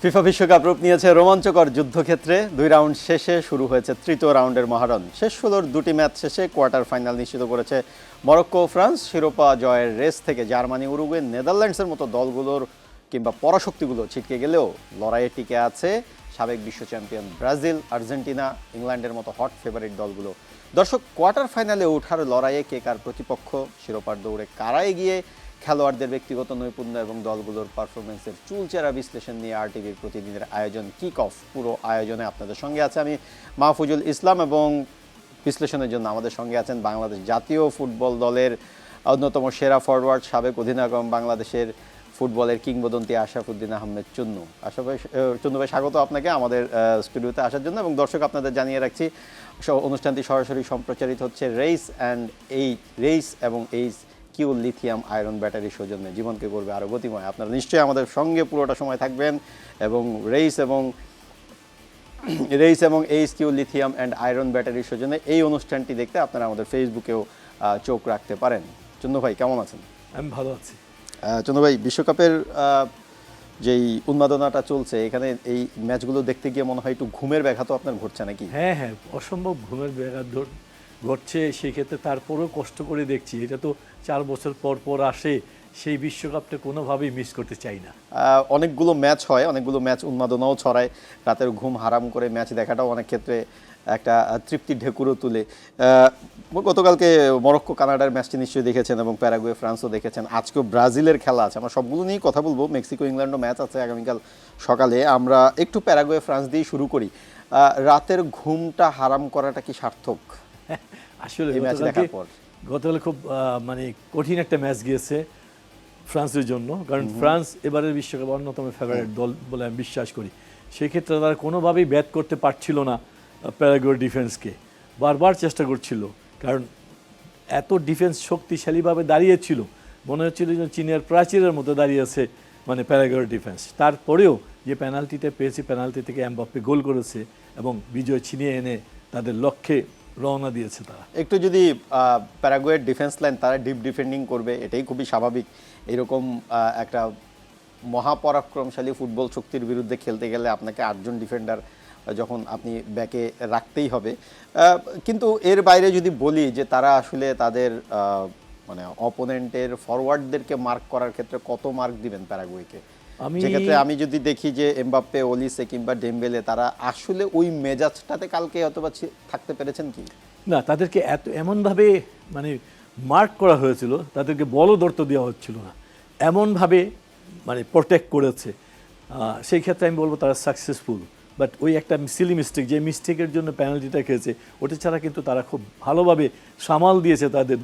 FIFA বিশ্বকাপ রূপ নিয়েছে রোমাঞ্চকর যুদ্ধক্ষেত্রে। 2 রাউন্ড শেষে শুরু হয়েছে তৃতীয় রাউন্ডের মহারণ। শেষ 16-র 2টি ম্যাচ শেষে কোয়ার্টার ফাইনাল নিশ্চিত করেছে মরক্কো ও ফ্রান্স। শিরোপা জয়ের রেস থেকে জার্মানি, উরুগুয়ে, নেদারল্যান্ডসের মতো দলগুলোর কিংবা পরাশক্তিগুলো ছিটকে গেলেও লড়াইয়ে টিকে আছে সাবেক বিশ্ব চ্যাম্পিয়ন ব্রাজিল, আর্জেন্টিনা, ইংল্যান্ডের মতো হট ফেভারিট দলগুলো। দর্শক, কোয়ার্টার ফাইনালে ওঠার লড়াইয়ে কে কার প্রতিপক্ষ, শিরোপার দৌড়ে কারা এগিয়ে, খেলোয়াড়দের ব্যক্তিগত নৈপুণ্য এবং দলগুলোর পারফরমেন্সের চুলচেরা বিশ্লেষণ নিয়ে আরটিভির প্রতিদিনের আয়োজন কিক অফ। পুরো আয়োজনে আপনাদের সঙ্গে আছে আমি মাহফুজুল ইসলাম, এবং বিশ্লেষণের জন্য আমাদের সঙ্গে আছেন বাংলাদেশ জাতীয় ফুটবল দলের অন্যতম সেরা ফরওয়ার্ড, সাবেক অধিনায়ক এবং বাংলাদেশের ফুটবলের কিংবদন্তি আশরাফুদ্দিন আহমেদ চুন্নু। চুন্নু ভাই, স্বাগত আপনাকে আমাদের স্টুডিওতে আসার জন্য। এবং দর্শক, আপনাদের জানিয়ে রাখছি অনুষ্ঠানটি সরাসরি সম্প্রচারিত হচ্ছে রেইস এবং এইচ কিউ লিথিয়াম আয়রন ব্যাটারির সৌজন্যে। জীবনকে করবে আরও গতিময়। আপনারা নিশ্চয়ই আমাদের সঙ্গে পুরোটা সময় থাকবেন। এবং রেইস এবং H Q lithium and iron ব্যাটারির সৌজন্যে এই অনুষ্ঠানটি দেখতে আপনারা আমাদের ফেসবুকেও চোখ রাখতে পারেন। চন্দ্র ভাই, কেমন আছেন? আমি ভালো আছি। চন্দ্র ভাই, বিশ্বকাপের যেই উন্মাদনাটা চলছে, এখানে এই ম্যাচগুলো দেখতে গিয়ে মনে হয় একটু ঘুমের ব্যাঘাত আপনার ঘটছে নাকি? হ্যাঁ, অসম্ভব ঘুমের ব্যাঘাত ঘটছে। সেক্ষেত্রে তারপরেও কষ্ট করে দেখছি। এটা তো 4 বছর পর পর আসে, সেই বিশ্বকাপটা কোনোভাবেই মিস করতে চাই না। অনেকগুলো ম্যাচ হয়, অনেকগুলো ম্যাচ উন্মাদনাও ছড়ায়। রাতের ঘুম হারাম করে ম্যাচ দেখাটাও অনেক ক্ষেত্রে একটা তৃপ্তির ঢেকুরও তুলে। গতকালকে মরক্কো কানাডার ম্যাচটি নিশ্চয়ই দেখেছেন, এবং প্যারাগুয়ে ফ্রান্সও দেখেছেন। আজকেও ব্রাজিলের খেলা আছে। আমরা সবগুলো নিয়েই কথা বলবো। মেক্সিকো ইংল্যান্ডও ম্যাচ আছে আগামীকাল সকালে। আমরা একটু প্যারাগুয়ে ফ্রান্স দিয়ে শুরু করি। রাতের ঘুমটা হারাম করাটা কি সার্থক? আসলে ম্যাচ দেখার পর গতকাল খুব কঠিন একটা ম্যাচ গিয়েছে ফ্রান্সের জন্য, কারণ ফ্রান্স এবারের বিশ্বকাপ অন্যতম ফেভারিট দল বলে আমি বিশ্বাস করি। সেক্ষেত্রে তারা কোনোভাবেই ব্যাট করতে পারছিল না প্যারাগুয়ের ডিফেন্সকে। বারবার চেষ্টা করছিল, কারণ এত ডিফেন্স শক্তিশালীভাবে দাঁড়িয়েছিল, মনে হচ্ছিল যে চীনের প্রাচীরের মতো দাঁড়িয়েছে প্যারাগুয়ের ডিফেন্স। তারপরেও যে পেনাল্টিতে পেয়েছে, পেনাল্টি থেকে এমবাপ্পে গোল করেছে এবং বিজয় ছিনিয়ে এনে তাদের লক্ষ্যে রওনা দিয়েছে তারা। একটু যদি প্যারাগুয়ের ডিফেন্স লাইন, তারা ডিপ ডিফেন্ডিং করবে, এটাই খুবই স্বাভাবিক। এরকম একটা মহাপরাক্রমশালী ফুটবল শক্তির বিরুদ্ধে খেলতে গেলে আপনাকে 8জন ডিফেন্ডার যখন আপনি ব্যাকে রাখতেই হবে। কিন্তু এর বাইরে যদি বলি যে তারা আসলে তাদের অপোনেন্টের ফরওয়ার্ডদেরকে মার্ক করার ক্ষেত্রে কত মার্ক দিবেন প্যারাগুয়েকে? সেক্ষেত্রে আমি যদি দেখি যে এমবাপ্পে, ওলিসে কিংবা ডেম্বেলে, তারা আসলে ওই মেজাজটাতে কালকে অথবা থাকতে পেরেছেন কি না? তাদেরকে এমনভাবে মার্ক করা হয়েছিল, তাদেরকে বলদর্ত দেওয়া হচ্ছিল না, এমনভাবে প্রোটেক্ট করেছে। সেই ক্ষেত্রে আমি বলবো তারা সাকসেসফুল। বাট ওই একটা সিলি মিস্টেক, যে মিস্টেকের জন্য পেনাল্টিটা খেয়েছে, ওটা ছাড়া কিন্তু তারা খুব ভালোভাবে সামাল দিয়েছে তাদের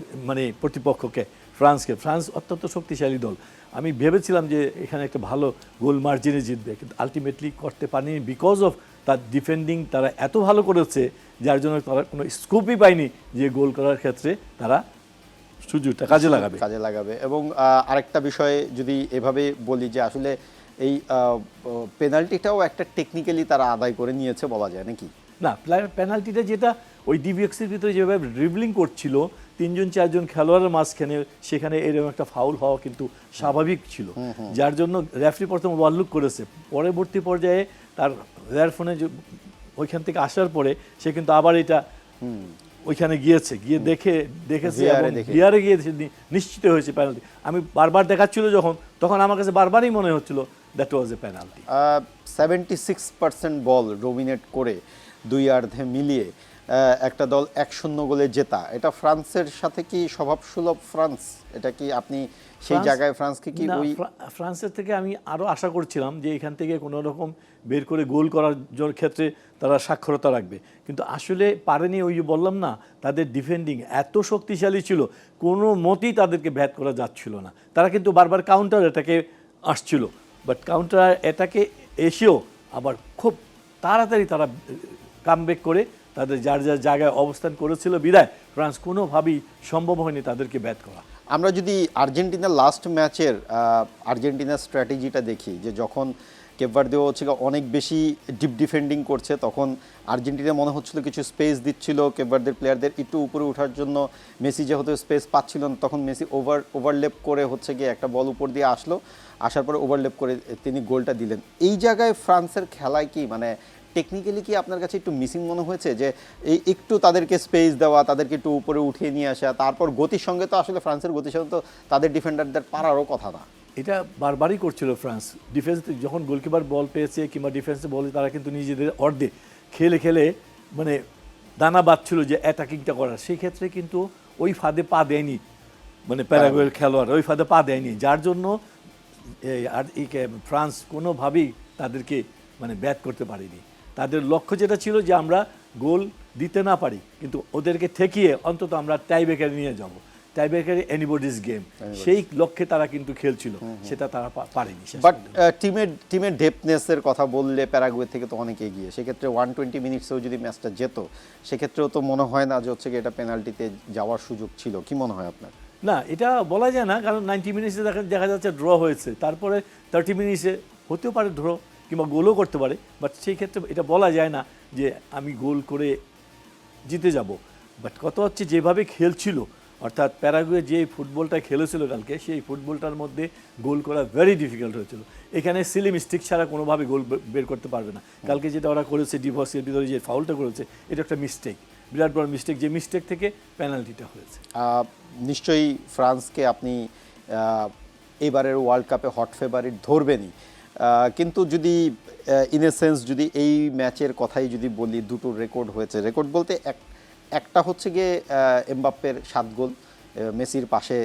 প্রতিপক্ষকে, ফ্রান্সকে। ফ্রান্স অত্যন্ত শক্তিশালী দল। আমি ভেবেছিলাম যে এখানে একটা ভালো গোল মার্জিনে জিতবে, কিন্তু আলটিমেটলি করতে পারেনি বিকজ অফ তার ডিফেন্ডিং। তারা এত ভালো করেছে, যার জন্য তারা কোনো স্কোপই পায়নি যে গোল করার ক্ষেত্রে তারা সুযোগটা কাজে লাগাবে। এবং আরেকটা বিষয়ে যদি এভাবে বলি যে আসলে এই পেনাল্টিটাও একটা টেকনিক্যালি তারা আদায় করে নিয়েছে বলা যায় নাকি? না, পেনাল্টিটা যেটা ওই ডিভিএক্সের ভিতরে যেভাবে ড্রিবলিং করছিল 3-4জন খেলোয়াড়ের মাঝখানে, সেখানে এরকম একটা ফাউল হওয়া কিন্তু স্বাভাবিক ছিল, যার জন্য রেফারি প্রথম ওভারলুক করেছে। পরবর্তী পর্যায়ে তার রেয়ার ফোনে ওইখান থেকে আসার পরে সে কিন্তু আবার এটা ওইখানে গিয়ে দেখেছে এবং ভিআরে গিয়ে নিশ্চিত হয়েছে পেনাল্টি। আমি বারবার দেখাচ্ছিল তখন আমার কাছে বারবারই মনে হচ্ছিল that was A penalty. 76% ball dominate করে 2 মিলিয়ে একটা দল 1-0 গোলে জেতা, এটা ফ্রান্সের সাথে কি স্বভাবসুলভ ফ্রান্স? এটা কি আপনি সেই জায়গায় ফ্রান্সকে কি ওই ফ্রান্সের থেকে আমি আরও আশা করছিলাম যে এখান থেকে কোনো রকম বের করে গোল করার ক্ষেত্রে তারা সাক্ষরতা রাখবে, কিন্তু আসলে পারেনি। ওই যে বললাম না, তাদের ডিফেন্ডিং এত শক্তিশালী ছিল, কোনো মতেই তাদেরকে ব্যাট করা যাচ্ছিল না। তারা কিন্তু বারবার কাউন্টার অ্যাটাকে আসছিল, বাট কাউন্টার অ্যাটাকে এসেও আবার খুব তাড়াতাড়ি তারা কামব্যাক করে তাদের যার জায়গায় অবস্থান করেছিল বিদায় ফ্রান্স কোনোভাবেই সম্ভব হয়নি তাদেরকে ব্যাট করা। আমরা যদি আর্জেন্টিনার লাস্ট ম্যাচের আর্জেন্টিনার স্ট্র্যাটেজিটা দেখি, যে যখন কেপ ভার্দেও হচ্ছে গিয়ে অনেক বেশি ডিপ ডিফেন্ডিং করছে, তখন আর্জেন্টিনা মনে হচ্ছিল কিছু স্পেস দিচ্ছিল কেপ ভার্দের প্লেয়ারদের একটু উপরে ওঠার জন্য। মেসি যেহেতু স্পেস পাচ্ছিল না, তখন মেসি ওভারলেপ করে হচ্ছে গিয়ে একটা বল উপর দিয়ে আসলো, আসার পরে ওভারলেপ করে তিনি গোলটা দিলেন। এই জায়গায় ফ্রান্সের খেলায় কি মানে টেকনিক্যালি কি আপনার কাছে একটু মিসিং মনে হয়েছে, যে এই একটু তাদেরকে স্পেস দেওয়া, তাদেরকে একটু উপরে উঠিয়ে নিয়ে আসা, তারপর গতির সঙ্গে তো আসলে ফ্রান্সের গতির সঙ্গে তো তাদের ডিফেন্ডারদের পারারও কথা না। এটা বারবারই করছিল ফ্রান্স। ডিফেন্স যখন গোলকিপার বল পেয়েছে কিংবা ডিফেন্সে বলে, তারা কিন্তু নিজেদের অর্ধে খেলে খেলে মানে দানা বাঁধছিল যে অ্যাটাকিংটা করার। সেই ক্ষেত্রে কিন্তু ওই ফাঁদে পা দেয়নি, মানে প্যারাগুয়ের খেলোয়াড় ওই ফাঁদে পা দেয়নি, যার জন্য ফ্রান্স কোনোভাবেই তাদেরকে মানে ব্যাট করতে পারেনি। তাদের লক্ষ্য যেটা ছিল যে আমরা গোল দিতে না পারি, কিন্তু ওদেরকে ঠেকিয়ে অন্তত আমরা টাইব্রেকারে নিয়ে যাব, টাইব্রেকারে এনিবডিজ গেম, সেই লক্ষ্যে তারা কিন্তু খেলছিল, সেটা তারা পারেনি। বাট টিমের ডেপথনেসের কথা বললে প্যারাগুয়ে থেকে তো অনেক এগিয়ে, সেক্ষেত্রে 120 মিনিটসেও যদি ম্যাচটা যেত, সেক্ষেত্রেও তো মনে হয় না যে হচ্ছে এটা পেনাল্টিতে যাওয়ার সুযোগ ছিল। কি মনে হয় আপনার? না, এটা বলা যায় না, কারণ 90 মিনিটসে দেখা যাচ্ছে ড্র হয়েছে, তারপরে 30 মিনিটসে হতেও পারে ড্র, কিংবা গোলও করতে পারে। বাট সেই ক্ষেত্রে এটা বলা যায় না যে আমি গোল করে জিতে যাব। বাট কত হচ্ছে যেভাবে খেলছিল, অর্থাৎ প্যারাগুয়ে যে ফুটবলটা খেলেছিল কালকে, সেই ফুটবলটার মধ্যে গোল করা ভেরি ডিফিকাল্ট হয়েছিল। এখানে সিলি মিস্টেক ছাড়া কোনোভাবে গোল বের করতে পারবে না। কালকে যেটা ওরা করেছে, ডিভোর্সের ভিতরে যে ফাউলটা করেছে, এটা একটা মিস্টেক, বিরাট বড় মিস্টেক, যে মিস্টেক থেকে পেনাল্টিটা হয়েছে। নিশ্চয়ই ফ্রান্সকে আপনি এবারের ওয়ার্ল্ড কাপে হট ফেভারিট ধরবেনই, কিন্তু যদি ইন এ সেন্স যদি এই ম্যাচের কথাই যদি বলি, দুটো রেকর্ড হয়েছে। রেকর্ড বলতে একটা হচ্ছে গিয়ে এমবাপ্পের 7 গোল, মেসির পাশে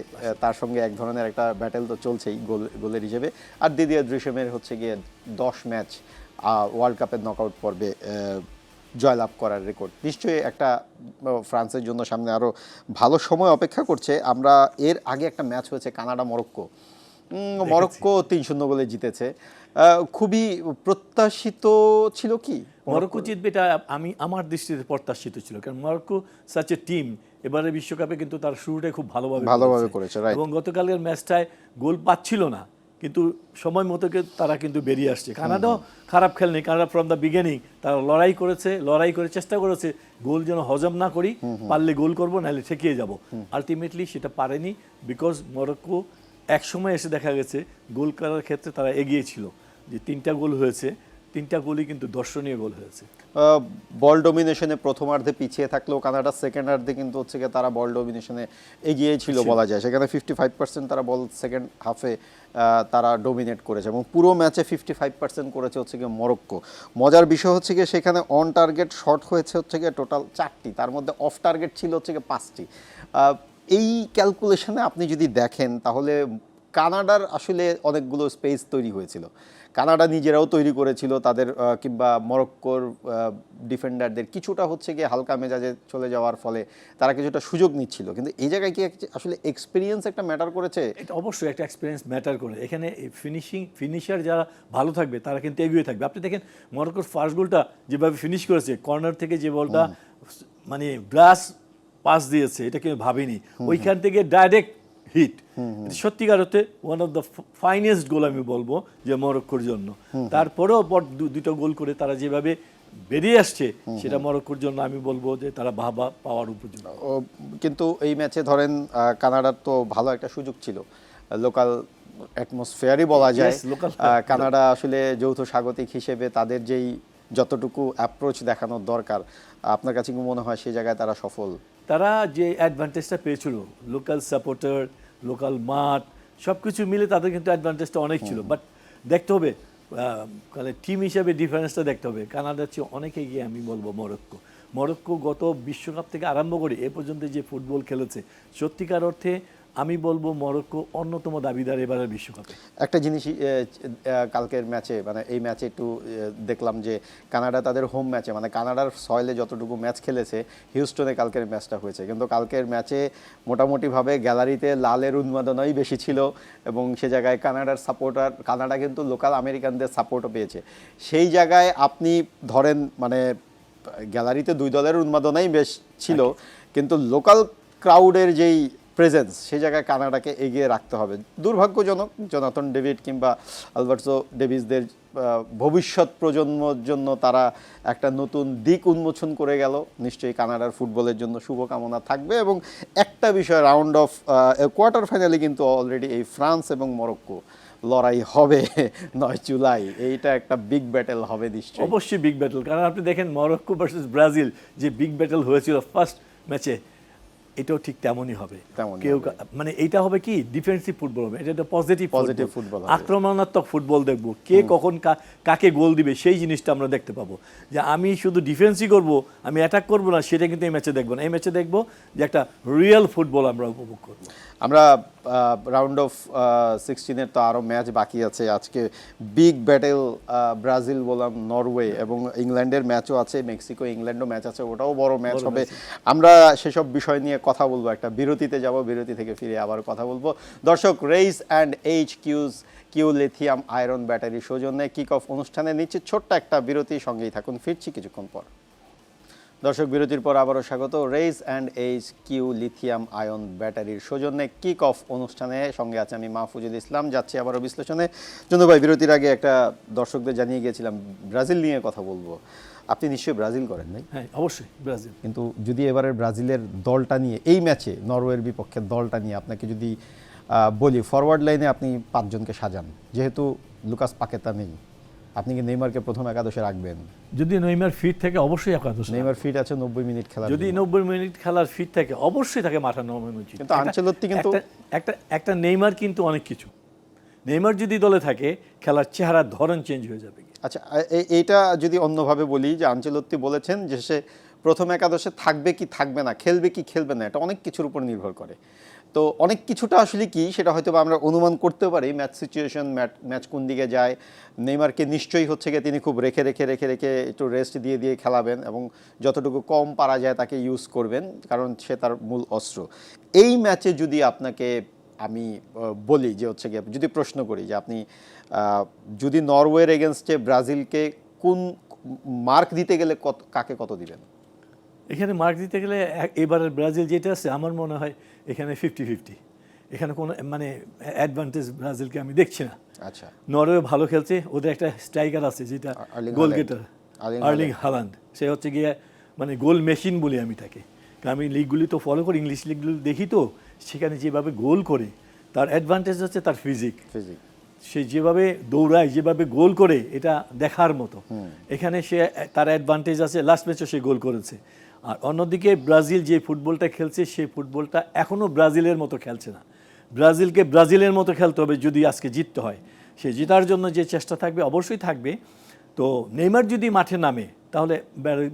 তার সঙ্গে এক ধরনের একটা ব্যাটেল তো চলছেই গোলের হিসেবে। আর দিদিয়া ড্রিশেমের হচ্ছে গিয়ে 10 ম্যাচ ওয়ার্ল্ড কাপের নকআউট পর্বে জয়লাভ করার রেকর্ড। নিশ্চয়ই একটা ফ্রান্সের জন্য সামনে আরও ভালো সময় অপেক্ষা করছে। আমরা এর আগে একটা ম্যাচ হয়েছে কানাডা মরক্কো, মরক্কো 3-0 গোলে জিতেছে। খুবই প্রত্যাশিত ছিল কি মরক্কো জিতবে, এটা আমার দৃষ্টিতে প্রত্যাশিত ছিল, কারণ মরক্কো সাচ এ টিম এবারে বিশ্বকাপে কিন্তু তার শুরুটাই খুব ভালোভাবে করেছে, এবং গতকালের ম্যাচটায় গোল পাচ্ছিল না, কিন্তু সময় মতো তারা কিন্তু বেরিয়ে আসছে। কানাডাও খারাপ খেলেনি, কানাডা ফ্রম দ্য বিগিনিং তারা লড়াই করে চেষ্টা করেছে গোল যেন হজম না করি, পারলে গোল করবো, নাহলে ঠেকিয়ে যাব। আলটিমেটলি সেটা পারেনি, বিকজ মরক্কো একসময় এসে দেখা গেছে গোল করার ক্ষেত্রে তারা এগিয়ে ছিল, যে 3টা গোল হয়েছে, 3টা গোলই কিন্তু দর্শনীয় গোল হয়েছে। বল ডমিনেশনে প্রথমার্ধে পিছিয়ে থাকলেও কানাডা সেকেন্ডার্ধে কিন্তু হচ্ছে গিয়ে তারা বল ডমিনেশনে এগিয়ে ছিল বলা যায়। সেখানে 55% তারা বল সেকেন্ড হাফে তারা ডোমিনেট করেছে, এবং পুরো ম্যাচে 55% করেছে হচ্ছে গিয়ে মরক্কো। মজার বিষয় হচ্ছে গিয়ে সেখানে অন টার্গেট শট হয়েছে হচ্ছে গিয়ে টোটাল 4টি, তার মধ্যে অফ টার্গেট ছিল হচ্ছে গিয়ে 5টি। এই ক্যালকুলেশনে আপনি যদি দেখেন, তাহলে কানাডার আসলে অনেকগুলো স্পেস তৈরি হয়েছিল, কানাডা নিজেরাও তৈরি করেছিল তাদের, কিংবা মরক্কোর ডিফেন্ডারদের কিছুটা হচ্ছে গিয়ে হালকা মেজাজে চলে যাওয়ার ফলে তারা কিছুটা সুযোগ নিচ্ছিল। কিন্তু এই জায়গায় কি আসলে এক্সপিরিয়েন্স একটা ম্যাটার করেছে? এটা অবশ্যই একটা এক্সপিরিয়েন্স ম্যাটার করে। এখানে ফিনিশার যারা ভালো থাকবে তারা কিন্তু এগিয়ে থাকবে। আপনি দেখেন মরক্কোর ফার্স্ট গোলটা যেভাবে ফিনিশ করেছে, কর্নার থেকে যে বলটা মানে গ্লাস পাস দিয়েছে, এটা কেউ ভাবেনি, ওইখান থেকে ডাইরেক্ট হিট। সত্যিকার অর্থে one of the finest goal আমি বলবো যে মরক্কোর জন্য। তারপরেও পর দুটো গোল করে তারা যেভাবে বেরিয়ে আসছে, সেটা মরক্কোর জন্য আমি বলবো যে তারা বাহবা পাওয়ার উপযুক্ত। কিন্তু এই ম্যাচে ধরেন কানাডার তো ভালো একটা সুযোগ ছিল, লোকাল অ্যাটমসফিয়ারই বলা যায়। কানাডা আসলে যৌথ স্বাগতিক হিসেবে তাদের যেই যতটুকু অ্যাপ্রোচ দেখানোর দরকার, আপনার কাছে কি মনে হয় সেই জায়গায় তারা সফল? তারা যে অ্যাডভান্টেজটা পেয়েছিল, লোকাল সাপোর্টার, লোকাল মাঠ, সব কিছু মিলে তাদের কিন্তু অ্যাডভান্টেজটা অনেক ছিল। বাট দেখতে হবে টিম হিসাবে ডিফারেন্সটা দেখতে হবে। কানাডার চেয়ে অনেক এগিয়ে আমি বলবো মরক্কো গত বিশ্বকাপ থেকে আরম্ভ করে এ পর্যন্ত যে ফুটবল খেলেছে, সত্যিকার অর্থে আমি বলবো মরক্কো অন্যতম দাবিদার এবারের বিশ্বকাপে। একটা জিনিস কালকের ম্যাচে, মানে এই ম্যাচে একটু দেখলাম যে কানাডা তাদের হোম ম্যাচে, মানে কানাডার সয়েলে যতটুকু ম্যাচ খেলেছে, হিউস্টনে কালকের ম্যাচটা হয়েছে, কিন্তু কালকের ম্যাচে মোটামুটিভাবে গ্যালারিতে লালের উন্মাদনাই বেশি ছিল, এবং সে জায়গায় কানাডা কিন্তু লোকাল আমেরিকানদের সাপোর্টও পেয়েছে। সেই জায়গায় আপনি ধরেন মানে গ্যালারিতে দুই দলের উন্মাদনাই বেশ ছিল, কিন্তু লোকাল ক্রাউডের যেই প্রেজেন্স, সেই জায়গায় কানাডাকে এগিয়ে রাখতে হবে। দুর্ভাগ্যজনক জোনাথন ডেভিড কিংবা আলবার্টো ডেভিসদের ভবিষ্যৎ প্রজন্মের জন্য তারা একটা নতুন দিক উন্মোচন করে গেল। নিশ্চয়ই কানাডার ফুটবলের জন্য শুভকামনা থাকবে। এবং একটা বিষয়, রাউন্ড অফ কোয়ার্টার ফাইনালে কিন্তু অলরেডি এই ফ্রান্স এবং মরক্কো লড়াই হবে 9 জুলাই। এইটা একটা বিগ ব্যাটেল হবে নিশ্চয়ই। অবশ্যই বিগ ব্যাটল, কারণ আপনি দেখেন মরক্কো ভার্সেস ব্রাজিল যে বিগ ব্যাটল হয়েছিল ফার্স্ট ম্যাচে, এটাও ঠিক তেমনই হবে। কেউ মানে এটা হবে কি ডিফেন্সিভ ফুটবল হবে, এটা একটা পজিটিভ ফুটবল, আক্রমণাত্মক ফুটবল দেখবো, কে কখন কাকে গোল দিবে সেই জিনিসটা আমরা দেখতে পাবো। যে আমি শুধু ডিফেন্সই করব, আমি অ্যাটাক করব না, সেটা কিন্তু এই ম্যাচে দেখবো না। এই ম্যাচে দেখবো যে একটা রিয়েল ফুটবল আমরা উপভোগ করবো। আমরা রাউন্ড অফ 16-এর তো আরও ম্যাচ বাকি আছে। আজকে বিগ ব্যাটেল ব্রাজিল বললাম, নরওয়ে এবং ইংল্যান্ডের ম্যাচও আছে, মেক্সিকো ইংল্যান্ডও ম্যাচ আছে, ওটাও বড় ম্যাচ হবে। আমরা সেসব বিষয় নিয়ে কথা বলবো, একটা বিরতিতে যাব, বিরতি থেকে ফিরে আবার কথা বলবো। দর্শক, Race and Q lithium iron battery সৌজন্যে কিক অফ অনুষ্ঠানে নিচ্ছে ছোট্ট একটা বিরতি, সঙ্গেই থাকুন, ফিরছি কিছুক্ষণ পর। দর্শক, বিরতির পর আবারও স্বাগত। Race and Q lithium ion ব্যাটারির সৌজন্যে কিক অফ অনুষ্ঠানে সঙ্গে আছে আমি মাহফুজুল ইসলাম। যাচ্ছি আবারও বিশ্লেষণে। জন্য ভাই, বিরতির আগে একটা দর্শকদের জানিয়ে গিয়েছিলাম ব্রাজিল নিয়ে কথা বলবো। আপনি নিশ্চয়ই ব্রাজিল করেন, নাই? হ্যাঁ, অবশ্যই ব্রাজিল। কিন্তু যদি এবারের ব্রাজিলের দলটা নিয়ে, এই ম্যাচে নরওয়ের বিপক্ষে দলটা নিয়ে আপনাকে যদি বলি, ফরওয়ার্ড লাইনে আপনি 5 জনকে সাজান, যেহেতু লুকাস পাকেতা নেই, আপনি কি নেইমারকে প্রথম একাদশে রাখবেন? যদি নেইমার ফিট থাকে অবশ্যই একাদশে। নেইমার ফিট আছে 90 মিনিট খেলার, যদি 90 মিনিট খেলার ফিট থাকে অবশ্যই তাকে মাঠে নামানো উচিত। কিন্তু আনচেলত্তি কিন্তু একটা নেইমার কিন্তু অনেক কিছু। নেইমার যদি দলে থাকে খেলার চেহারার ধরন চেঞ্জ হয়ে যাবে। আচ্ছা, এইটা যদি অন্যভাবে বলি, যে আনচেলত্তি বলেছেন যে সে প্রথম একাদশে থাকবে কি থাকবে না, খেলবে কি খেলবে না, এটা অনেক কিছুর উপর নির্ভর করে। তো অনেক কিছুটা আসলে কি, সেটা হয়তো আমরা অনুমান করতে পারি, ম্যাচ সিচুয়েশন, ম্যাচ কোন দিকে যায়। নেইমারকে নিশ্চয়ই হচ্ছে গিয়ে তিনি খুব রেখে একটু রেস্ট দিয়ে খেলাবেন এবং যতটুকু কম পারা যায় তাকে ইউজ করবেন, কারণ সে তার মূল অস্ত্র। এই ম্যাচে যদি আপনাকে আমি বলি যে হচ্ছে গিয়ে, যদি প্রশ্ন করি যে আপনি যদি নরওয়ের এগেনস্টে ব্রাজিলকে কোন মার্ক দিতে গেলে কাকে কত দিবেন? এখানে মার্ক দিতে গেলে এবারের ব্রাজিল যেটা আছে আমার মনে হয় এখানে 50-50। এখানে কোনো মানে অ্যাডভান্টেজ ব্রাজিলকে আমি দেখছি না। আচ্ছা, নরওয়ে ভালো খেলছে, ওদের একটা স্ট্রাইকার আছে যেটা গোল গেটার, আর্লিং হালান্ড। সে হচ্ছে গিয়ে মানে গোল মেশিন বলি আমি তাকে। আমি লিগগুলি তো ফলো করি, ইংলিশ লিগগুলি দেখি, তো সেখানে যেভাবে গোল করে, তার অ্যাডভান্টেজ হচ্ছে তার ফিজিক। সে যেভাবে দৌড়ায়, যেভাবে গোল করে, এটা দেখার মতো। এখানে সে তার অ্যাডভান্টেজ আছে, লাস্ট ম্যাচও সে গোল করেছে। আর অন্যদিকে ব্রাজিল যে ফুটবলটা খেলছে, সেই ফুটবলটা এখনও ব্রাজিলের মতো খেলছে না। ব্রাজিলকে ব্রাজিলের মতো খেলতে হবে যদি আজকে জিততে হয়। সে জেতার জন্য যে চেষ্টা থাকবে অবশ্যই থাকবে। তো নেইমার যদি মাঠে নামে তাহলে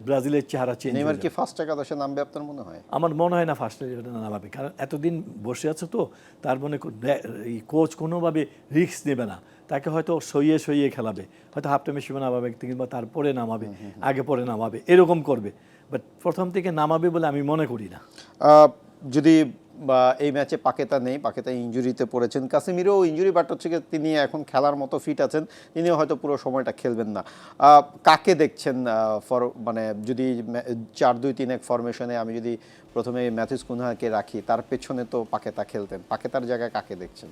ব্রাজিলের চেহারা চেঞ্জ। নেইমার কি ফার্স্ট একাদশে নামবে আপনার মনে হয়? আমার মনে হয় না ফার্স্ট নামাবে, কারণ এতদিন বসে আছে তো, তার মনে কোচ কোনোভাবে রিস্ক নেবে না, তাকে হয়তো সইয়ে খেলাবে, হয়তো হাফ টাইমে সীমা নামাবে কিংবা তারপরে নামাবে, আগে পরে নামাবে, এরকম করবে। বাট প্রথম থেকে নামাবে বলে আমি মনে করি না। যদি এই ম্যাচে পাকেতা নেই, পাকেতা ইনজুরিতে পড়েছেন, কাসেমিরও ইনজুরি, বাট হচ্ছে তিনি এখন খেলার মতো ফিট আছেন, তিনিও হয়তো পুরো সময়টা খেলবেন না। কাকে দেখছেন মানে যদি 4-2-3-1 ফরমেশনে আমি যদি প্রথমে ম্যাথিউস কুনহাকে রাখি, তার পেছনে তো পাকেতা খেলতেন, পাকেতার জায়গায় কাকে দেখছেন?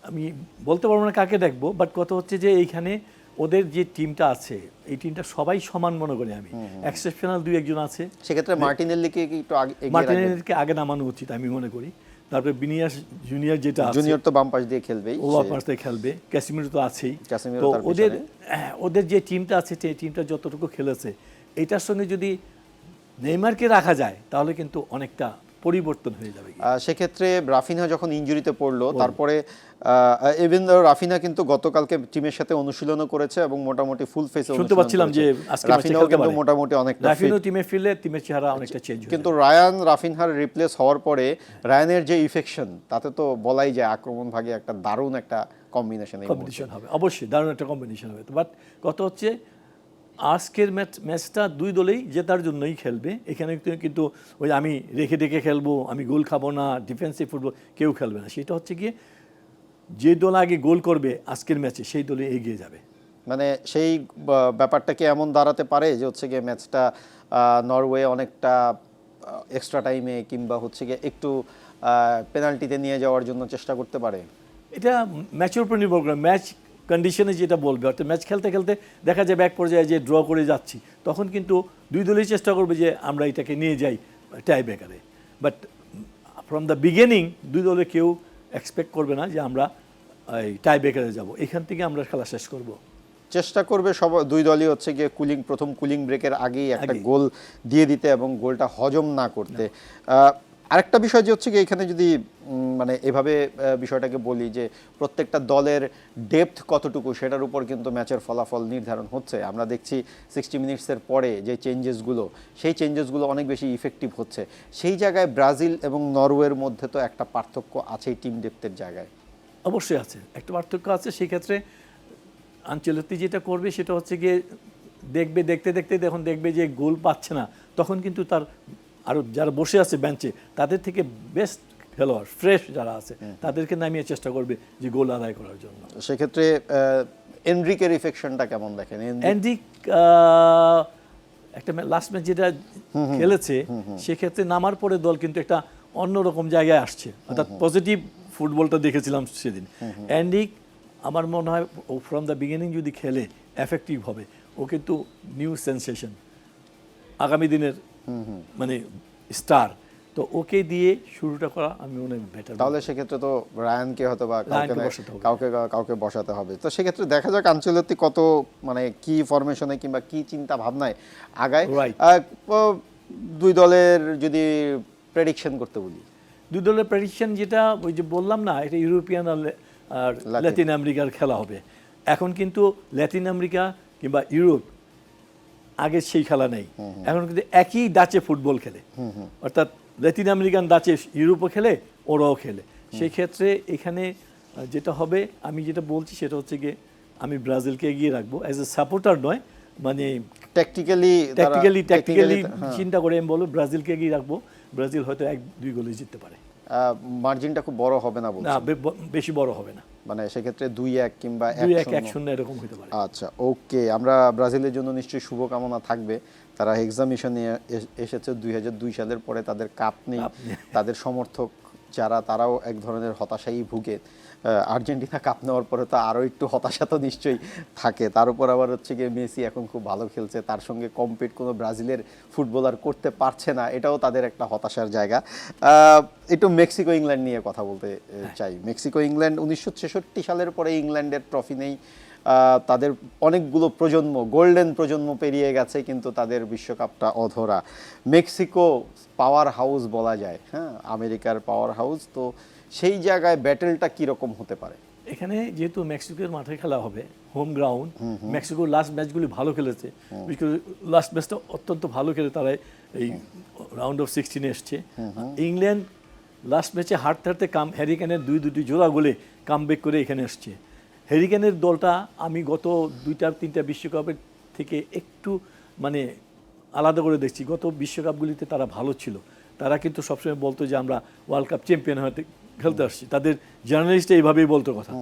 আমি বলতে পারবো না কাকে দেখবো, বাট কথা হচ্ছে যে এইখানে ওদের যে টিমটা আছে, এই টিমটা সবাই সমান মনে করি আমি। এক্সেপশনাল 2-1 জন আছে, সেক্ষেত্রে মার্টিনেল্লিকে একটু মার্টিনেল্লিকে আগে নামানো উচিত আমি মনে করি। তারপরে বিনিয়াস জুনিয়র যেটা আছে, জুনিয়র তো বাম পাশ দিয়ে খেলবেই, ও বাম পাশ দিয়ে খেলবে, ক্যাসিমিরো তো আছেই। তো ওদের যে টিমটা আছে, সেই টিমটা যতটুকু খেলেছে, এটার সঙ্গে যদি নেইমারকে রাখা যায় তাহলে কিন্তু অনেকটা পরিবর্তন হয়ে যাবে। সেক্ষেত্রে রাফিনহা যখন ইনজুরিতে পড়লো, তারপরে ইভেন রাফিনহা কিন্তু গতকালকে টিমের সাথে অনুশীলনও করেছে এবং মোটামুটি ফুল ফেসে শুনতে পাচ্ছিলাম যে রাফিনহাও কিন্তু মোটামুটি অনেকটা রাফিনহা টিমে ফিরলে টিমের চেহারা অনেকটা চেঞ্জ হবে। কিন্তু রাফিনহার রিপ্লেস হওয়ার পরে রায়ানের যে ইফেকশন, তাতে তো বলাই যায় আক্রমণ ভাগে একটা দারুণ একটা কম্বিনেশন হবে, অবশ্যই দারুণ একটা কম্বিনেশন হবে। বাট কত হচ্ছে আজকের ম্যাচটা দুই দলেই জেতার জন্যই খেলবে। এখানে কিন্তু ওই আমি রেখে খেলবো, আমি গোল খাবো না, ডিফেন্সিভ ফুটবল কেউ খেলবে না। সেটা হচ্ছে গিয়ে যে দল আগে গোল করবে আজকের ম্যাচে, সেই দলে এগিয়ে যাবে। মানে সেই ব্যাপারটা কি এমন দাঁড়াতে পারে যে হচ্ছে গিয়ে ম্যাচটা নরওয়ে অনেকটা এক্সট্রা টাইমে কিংবা হচ্ছে গিয়ে একটু পেনাল্টিতে নিয়ে যাওয়ার জন্য চেষ্টা করতে পারে? এটা ম্যাচের উপর নির্ভর করে, ম্যাচ কন্ডিশনে যেটা বলবে, অর্থাৎ ম্যাচ খেলতে খেলতে দেখা যাবে এক পর্যায়ে যে ড্র করে যাচ্ছি, তখন কিন্তু দুই দলই চেষ্টা করবে যে আমরা এটাকে নিয়ে যাই টাই ব্রেকারে। বাট ফ্রম দ্য বিগিনিং দুই দলে কেউ এক্সপেক্ট করবে না যে আমরা এই টাই ব্রেকারে যাব, এখান থেকে আমরা খেলা শেষ করব। চেষ্টা করবে সব দুই দলই হচ্ছে গিয়ে প্রথম কুলিং ব্রেকের আগেই একটা আগেই। গোল দিয়ে দিতে এবং গোলটা হজম না করতে। আরেকটা বিষয় যে হচ্ছে গিয়ে এখানে যদি মানে এভাবে বিষয়টাকে বলি যে প্রত্যেকটা দলের ডেপথ কতটুকু সেটার উপর কিন্তু ম্যাচের ফলাফল নির্ধারণ হচ্ছে। আমরা দেখছি 60 মিনিটসের পরে যে চেঞ্জেসগুলো, সেই চেঞ্জেসগুলো অনেক বেশি ইফেক্টিভ হচ্ছে। সেই জায়গায় ব্রাজিল এবং নরওয়ের মধ্যে তো একটা পার্থক্য আছেই টিম ডেপথের জায়গায়। অবশ্যই আছে, একটা পার্থক্য আছে। সেই ক্ষেত্রে আনচেলত্তি যেটা করবে সেটা হচ্ছে গিয়ে দেখতে দেখতে যখন দেখবে যে গোল পাচ্ছে না, তখন কিন্তু তার আরও যারা বসে আছে বেঞ্চে তাদের থেকে বেস্ট খেলোয়াড় ফ্রেশ যারা আছে তাদেরকে নামিয়ে চেষ্টা করবে যে গোল আদায় করার জন্য। সেক্ষেত্রে এনরিকের ইফেকশনটা কেমন দেখেন? অ্যান্ড্রিক একটা লাস্ট ম্যাচ যেটা খেলেছে সেক্ষেত্রে নামার পরে দল কিন্তু একটা অন্যরকম জায়গায় আসছে, অর্থাৎ পজিটিভ ফুটবলটা দেখেছিলাম সেদিন। অ্যান্ড্রিক আমার মনে হয় ও ফ্রম দ্য বিগিনিং যদি খেলে এফেক্টিভ হবে, ও কিন্তু নিউ সেন্সেশন, আগামী দিনের মানে স্টার। তো ওকে দিয়ে শুরুটা করা আমি মনে হয় বেটার। তাহলে সেক্ষেত্রে তো রায়ানকে হয়তো বা বসাতে হবে। কাউকে বসাতে হবে। তো সেক্ষেত্রে দেখা যাক আনচেলত্তি কত মানে কি ফরমেশনে কিংবা কি চিন্তা ভাবনায় আগায়। Right. দুই দলের যদি প্রেডিকশন করতে বলি, দুই দলের প্রেডিকশন যেটা ওই যে বললাম না, এটা ইউরোপিয়ান আর ল্যাটিন আমেরিকার খেলা হবে। এখন কিন্তু ল্যাটিন আমেরিকা কিংবা ইউরোপ আগের সেই খেলা নেই, এখন কিন্তু একই ডাচে ফুটবল খেলে, অর্থাৎ ল্যাটিন আমেরিকান ডাচে ইউরোপও খেলে, ওরাও খেলে। সেই ক্ষেত্রে এখানে যেটা হবে, আমি যেটা বলছি সেটা হচ্ছে গিয়ে আমি ব্রাজিলকে এগিয়ে রাখবো অ্যাজ এ সাপোর্টার নয়, মানে ট্যাকটিক্যালি চিন্তা করে আমি বলবো ব্রাজিলকে এগিয়ে রাখবো। ব্রাজিল হয়তো 1-2 গোলে জিততে পারে। মার্জিনটা খুব বড় হবে না বলছেন? না, বেশি বড় হবে না, মানে সেক্ষেত্রে 2-1 কিংবা 2-1-1-0 এরকম হতে পারে। আচ্ছা, ওকে। আমরা ব্রাজিলের জন্য নিশ্চয়ই শুভকামনা থাকবে। তারা এক্সামিশনে এসেছে 2002 সালের পরে, তাদের কাপ নেই, তাদের সমর্থক যারা তারাও এক ধরনের হতাশাই ভুগে। আর্জেন্টিনা কাপ নেওয়ার পরে তো আরও একটু হতাশা তো নিশ্চয়ই থাকে। তার উপর আবার হচ্ছে গিয়ে মেসি এখন খুব ভালো খেলছে, তার সঙ্গে কম্পিট কোনো ব্রাজিলের ফুটবলার করতে পারছে না, এটাও তাদের একটা হতাশার জায়গা। একটু মেক্সিকো ইংল্যান্ড নিয়ে কথা বলতে চাই। মেক্সিকো ইংল্যান্ড 1966 সালের পরে ইংল্যান্ডের ট্রফি নেই। তাদের অনেকগুলো প্রজন্ম, গোল্ডেন প্রজন্ম পেরিয়ে গেছে, কিন্তু তাদের বিশ্বকাপটা অধরা। মেক্সিকো পাওয়ার হাউস বলা যায়, হ্যাঁ, আমেরিকার পাওয়ার হাউস। তো সেই জায়গায় ব্যাটেলটা কীরকম হতে পারে? এখানে যেহেতু মেক্সিকোর মাঠে খেলা হবে, হোম গ্রাউন্ড, মেক্সিকোর লাস্ট ম্যাচগুলি ভালো খেলেছে, লাস্ট ম্যাচটা অত্যন্ত ভালো খেলে তারা এই রাউন্ড অফ 16 এসছে। ইংল্যান্ড লাস্ট ম্যাচে হারতে হারতে হ্যারিকেনের দুটি জোড়া গোলে কামব্যাক করে এখানে এসছে। হ্যারিকেনের দলটা আমি গত 2-3টা বিশ্বকাপের থেকে একটু মানে আলাদা করে দেখছি। গত বিশ্বকাপগুলিতে তারা ভালো ছিল, তারা কিন্তু সবসময় বলতো যে আমরা ওয়ার্ল্ড কাপ চ্যাম্পিয়ন হতে খেলতে আসছি, তাদের জার্নালিস্ট এইভাবেই বলতো কথা।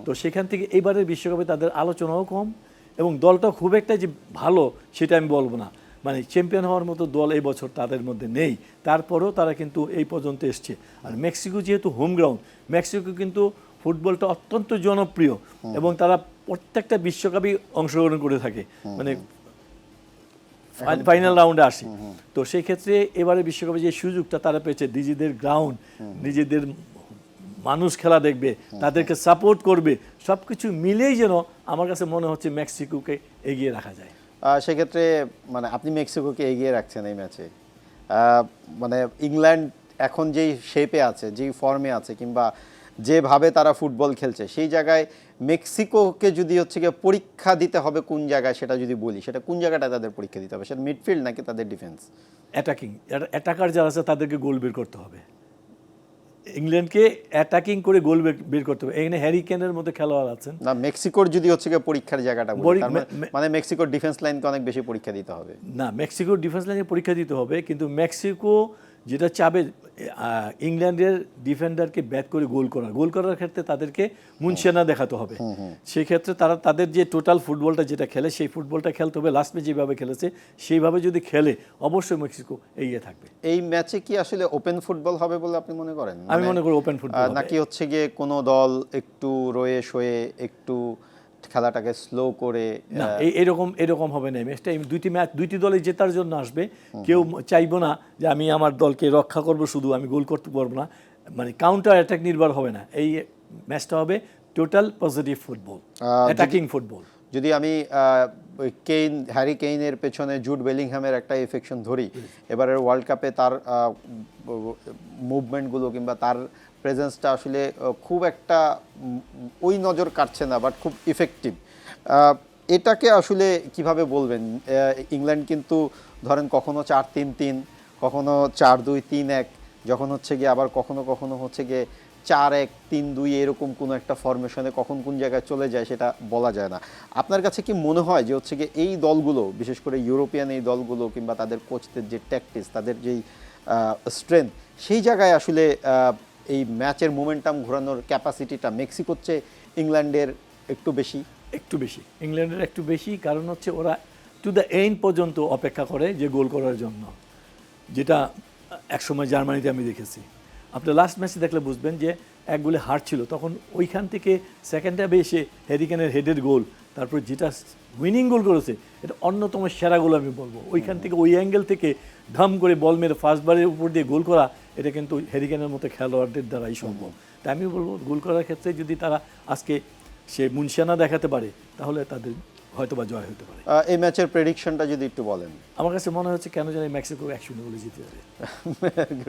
তো সেখান থেকে এইবারের বিশ্বকাপে তাদের আলোচনাও কম এবং দলটা খুব একটা যে ভালো সেটা আমি বলবো না, মানে চ্যাম্পিয়ন হওয়ার মতো দল এই বছর তাদের মধ্যে নেই। তারপরেও তারা কিন্তু এই পর্যন্ত এসছে। আর মেক্সিকো যেহেতু হোম গ্রাউন্ড, মেক্সিকো কিন্তু ফুটবলটা অত্যন্ত জনপ্রিয় এবং তারা প্রত্যেকটা বিশ্বকাপেই অংশগ্রহণ করে থাকে, মানে ফাইনাল রাউন্ডে আসে। তো সেই ক্ষেত্রে এবারে বিশ্বকাপে যে সুযোগটা তারা পেয়েছে, নিজেদের গ্রাউন্ড, নিজেদের মানুষ খেলা দেখবে, তাদেরকে সাপোর্ট করবে, সব কিছু মিলেই যেন আমার কাছে মনে হচ্ছে মেক্সিকোকে এগিয়ে রাখা যায়। সেক্ষেত্রে মানে আপনি মেক্সিকোকে এগিয়ে রাখছেন এই ম্যাচে। মানে ইংল্যান্ড এখন যেই শেপে আছে, যেই ফর্মে আছে, কিংবা যেভাবে তারা ফুটবল খেলছে, সেই জায়গায় মেক্সিকোকে যদি হচ্ছে গিয়ে পরীক্ষা দিতে হবে কোন জায়গায়, সেটা যদি বলি, সেটা কোন জায়গাটা তাদের পরীক্ষা দিতে হবে? সেটা মিডফিল্ড নাকি তাদের ডিফেন্স? অ্যাটাকার যারা আছে তাদেরকে গোল বের করতে হবে। ইংল্যান্ডকে অ্যাটাকিং করে গোল বের করতে হবে। এখানে হ্যারি কেনের মতো খেলোয়াড় আছেন। না, মেক্সিকোর যদি হচ্ছে গিয়ে পরীক্ষার জায়গাটা বলি, মানে মেক্সিকোর ডিফেন্স লাইনকে অনেক বেশি পরীক্ষা দিতে হবে। না, মেক্সিকোর ডিফেন্স লাইনে পরীক্ষা দিতে হবে, কিন্তু মেক্সিকো যেটা চাবে ইংল্যান্ডের ডিফেন্ডারকে ব্যাট করে গোল করার ক্ষেত্রে তাদেরকে মুনশিয়ানা দেখাতে হবে। সেই ক্ষেত্রে তারা তাদের যে টোটাল ফুটবলটা যেটা খেলে সেই ফুটবলটা খেলতে হবে লাস্ট ম্যাচ যেভাবে খেলেছে সেইভাবে যদি খেলে অবশ্যই মেক্সিকো এগিয়ে থাকবে। এই ম্যাচে কি আসলে ওপেন ফুটবল হবে বলে আপনি মনে করেন? আমি মনে করি ওপেন ফুটবল নাকি হচ্ছে গিয়ে কোনো দল একটু রয়ে সয়ে একটু খেলাটাকে স্লো করে? না, এরকম হবে না। ম্যাচটা দুইটি দলে জেতার জন্য আসবে। কেউ চাইবো না যে আমি আমার দলকে রক্ষা করব, শুধু আমি গোল করতে পারবো না, মানে কাউন্টার অ্যাটাক নির্ভর হবে না। এই ম্যাচটা হবে total positive football, attacking football. যদি আমি হ্যারি কেইনের পেছনে জুড বেলিংহ্যামের একটা এফেকশন ধরি, এবারের ওয়ার্ল্ড কাপে তার মুভমেন্টগুলো কিংবা তার প্রেজেন্সটা আসলে খুব একটা ওই নজর কাটছে না, বাট খুব ইফেক্টিভ। এটাকে আসলে কিভাবে বলবেন? ইংল্যান্ড কিন্তু ধরেন কখনো 4-3-3, কখনো 4-2-3-1, যখন হচ্ছে গিয়ে আবার কখনো কখনো হচ্ছে গিয়ে 4-1-3-2 এরকম কোনো একটা ফরমেশনে কখন কোন জায়গায় চলে যায় সেটা বলা যায় না। আপনার কাছে কি মনে হয় যে হচ্ছে গিয়ে এই দলগুলো, বিশেষ করে ইউরোপিয়ান এই দলগুলো কিংবা তাদের কোচদের যে ট্যাকটিক্স, তাদের যেই স্ট্রেংথ, সেই জায়গায় আসলে এই ম্যাচের মোমেন্টাম ঘোরানোর ক্যাপাসিটিটা মেক্সিকোর চেয়ে ইংল্যান্ডের একটু বেশি? ইংল্যান্ডের একটু বেশি, কারণ হচ্ছে ওরা টু দ্য এন্ড পর্যন্ত অপেক্ষা করে যে গোল করার জন্য, যেটা একসময় জার্মানিতে আমি দেখেছি। আপনি লাস্ট ম্যাচে দেখলে বুঝবেন যে এক গোলে হারছিল, তখন ওইখান থেকে সেকেন্ড হাফে এসে হ্যারি কেইনের হেডের গোল, তারপর যেটা উইনিং গোল করেছে, এটা অন্যতম সেরা গোল আমি বলবো। ওইখান থেকে ওই অ্যাঙ্গেল থেকে ধাম করে বল মেরে ফার্স্টবারের উপর দিয়ে গোল করা, এটা কিন্তু হ্যারি কেইনের মতো খেলোয়াড়দের দ্বারাই সম্ভব। তাই আমি বলবো গোল করার ক্ষেত্রে যদি তারা আজকে সে মুনশিয়ানা দেখাতে পারে তাহলে তাদের হয়তোবা জয় হতে পারে। এই ম্যাচের প্রেডিকশনটা যদি একটু বলেন। আমার কাছে মনে হচ্ছে কেন জানি মেক্সিকো 1-0 গোলে জিতে যাবে।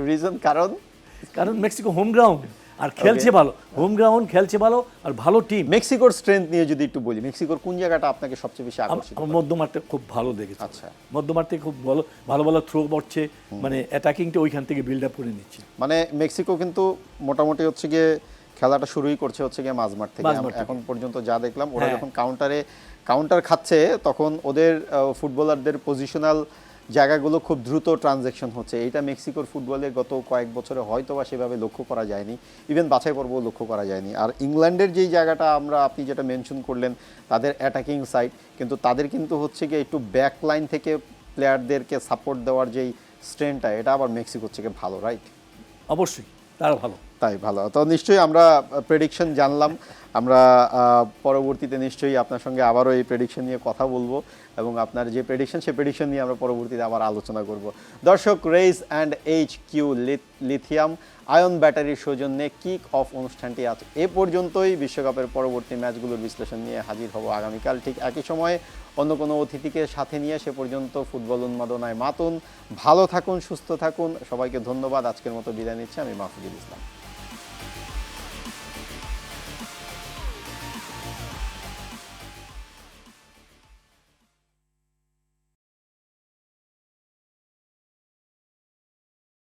রিজন? কারণ মেক্সিকো হোম গ্রাউন্ড আর খেলছে ভালো, হোম গ্রাউন্ড খেলছে ভালো আর ভালো টিম। মেক্সিকোর স্ট্রেংথ নিয়ে যদি একটু বলি, মেক্সিকোর কোন জায়গাটা আপনাকে সবচেয়ে বেশি আকর্ষিত? মধ্যমাঠে খুব ভালো দেখেছি। আচ্ছা, মধ্যমাঠে খুব ভালো থ্রো পড়ছে, মানে অ্যাটাকিংটা ওইখান থেকে বিল্ড আপ করে নিচ্ছে। মানে মেক্সিকো কিন্তু মোটামুটি হচ্ছে গিয়ে খেলাটা শুরুই করছে হচ্ছে গিয়ে মাঝমাঠ থেকে। এখন পর্যন্ত যা দেখলাম, ওরা যখন কাউন্টার খাচ্ছে তখন ওদের ফুটবলারদের পজিশনাল জায়গাগুলো খুব দ্রুত ট্রানজ্যাকশন হচ্ছে। এইটা মেক্সিকোর ফুটবলে গত কয়েক বছরে হয়তো বা সেভাবে লক্ষ্য করা যায়নি, ইভেন বাছাই পর্বও লক্ষ্য করা যায়নি। আর ইংল্যান্ডের যেই জায়গাটা আপনি যেটা মেনশন করলেন, তাদের অ্যাটাকিং সাইড, কিন্তু তাদের কিন্তু হচ্ছে গিয়ে একটু ব্যাক লাইন থেকে প্লেয়ারদেরকে সাপোর্ট দেওয়ার যেই স্ট্রেংথটা, এটা আবার মেক্সিকোর থেকে ভালো, রাইট? অবশ্যই তারা ভালো। তাই ভালো। তো নিশ্চয়ই আমরা প্রেডিকশন জানলাম। আমরা পরবর্তীতে নিশ্চয়ই আপনার সঙ্গে আবারও এই প্রেডিকশন নিয়ে কথা বলবো, এবং আপনার যে প্রেডিকশন সেই প্রেডিকশন নিয়ে আমরা পরবর্তীতে আবার আলোচনা করব। দর্শক, raise and HQ lithium ion ব্যাটারির সৌজন্যে কিক অফ অনুষ্ঠানটি আজ এ পর্যন্তই। বিশ্বকাপের পরবর্তী ম্যাচগুলোর বিশ্লেষণ নিয়ে হাজির হব আগামীকাল ঠিক একই সময়ে অন্য কোনো অতিথিকে সাথে নিয়ে। সে পর্যন্ত ফুটবল উন্মাদনায় মাতুন। ভালো থাকুন, সুস্থ থাকুন। সবাইকে ধন্যবাদ। আজকের মতো বিদায় নিচ্ছি আমি মাহফুজুল ইসলাম।